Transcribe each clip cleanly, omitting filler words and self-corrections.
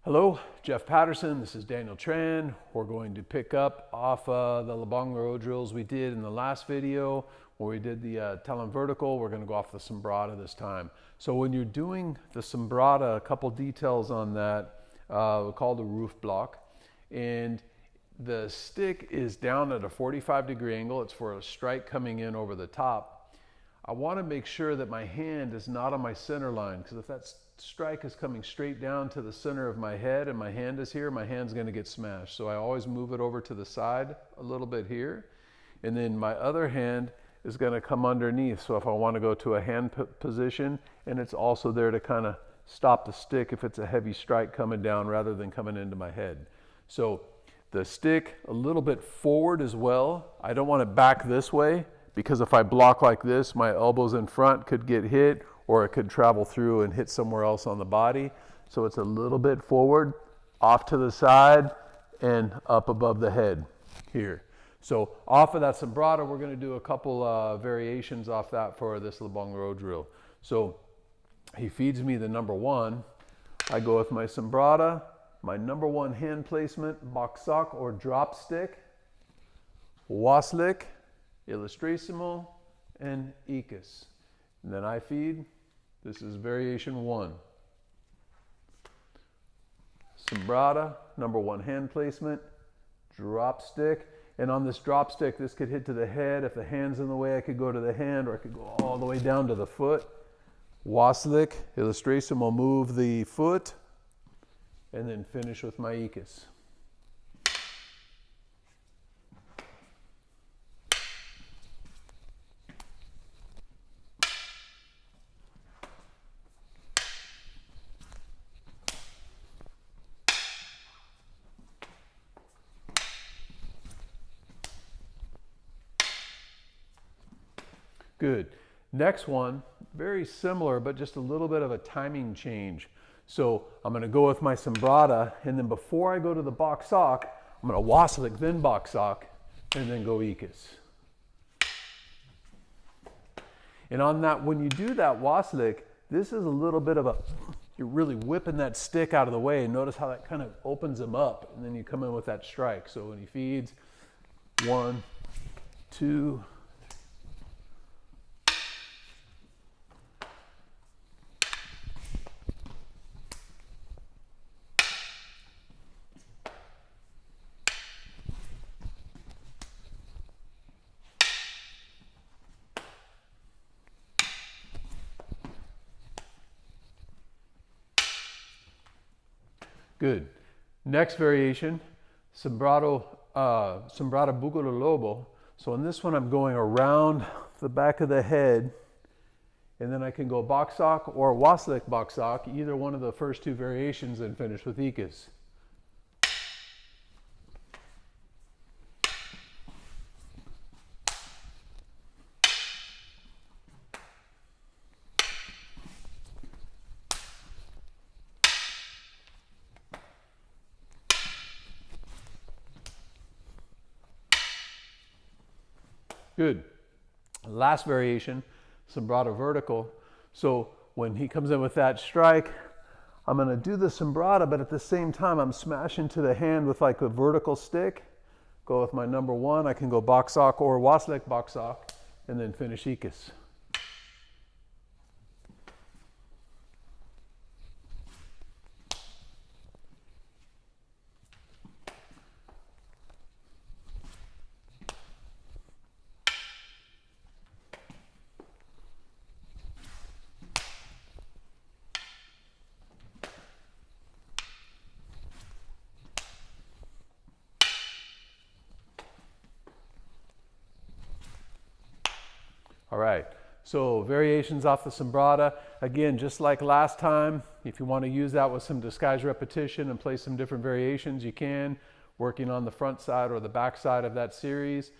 Hello, Jeff Patterson. This is Daniel Tran. We're going to pick up off the Laban Laro drills we did in the last video where we did the talon vertical. We're going to go off the Sumbrada this time. So when you're doing the Sumbrada, a couple details on that, we call the roof block. And the stick is down at a 45-degree angle. It's for a strike coming in over the top. I want to make sure that my hand is not on my center line, because if that strike is coming straight down to the center of my head and my hand is here, my hand's going to get smashed. So I always move it over to the side a little bit here, and then my other hand is going to come underneath. So if I want to go to a hand position, and it's also there to kind of stop the stick if it's a heavy strike coming down rather than coming into my head. So the stick a little bit forward as well. I don't want it back this way, because if I block like this, my elbows in front could get hit, or it could travel through and hit somewhere else on the body. So it's a little bit forward, off to the side, and up above the head here. So off of that Sumbrada, we're gonna do a couple variations off that for this Laban Laro drill. So he feeds me the number one. I go with my Sumbrada, my number one hand placement, box sock or drop stick, waslick, illustrissimo, and icus. And then I feed. This is variation one. Sumbrada, number one hand placement, drop stick. And on this drop stick, this could hit to the head. If the hand's in the way, I could go to the hand, or I could go all the way down to the foot. Waslick, illustrissimo, move the foot, and then finish with my icus. Good. Next one, very similar, but just a little bit of a timing change. So I'm going to go with my Sumbrada, and then before I go to the box sock, I'm going to waslick, then box sock, and then go icus. And on that, when you do that waslick, this is a little bit of a, you're really whipping that stick out of the way, and notice how that kind of opens him up, and then you come in with that strike. So when he feeds, 1, 2, good. Next variation, Sumbrada lobo. So in this one, I'm going around the back of the head, and then I can go box sock or waslick box sock, either one of the first two variations, and finish with icus. Good. Last variation, Sumbrada vertical. So when he comes in with that strike, I'm going to do the Sumbrada, but at the same time, I'm smashing to the hand with like a vertical stick. Go with my number one. I can go box sock or waslick box sock, and then finish icus. All right, so variations off the Sumbrada. Again, just like last time, if you want to use that with some disguised repetition and play some different variations, you can, working on the front side or the back side of that series.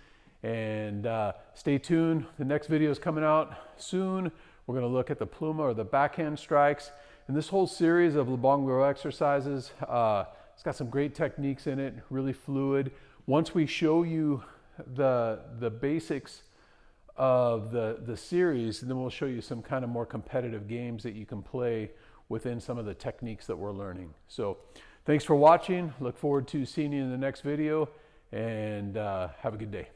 And stay tuned. The next video is coming out soon. We're going to look at the pluma or the backhand strikes. And this whole series of Laban Laro exercises, it's got some great techniques in it, really fluid. Once we show you the basics of the series, and then we'll show you some kind of more competitive games that you can play within some of the techniques that we're learning. So Thanks for watching. Look forward to seeing you in the next video, and have a good day.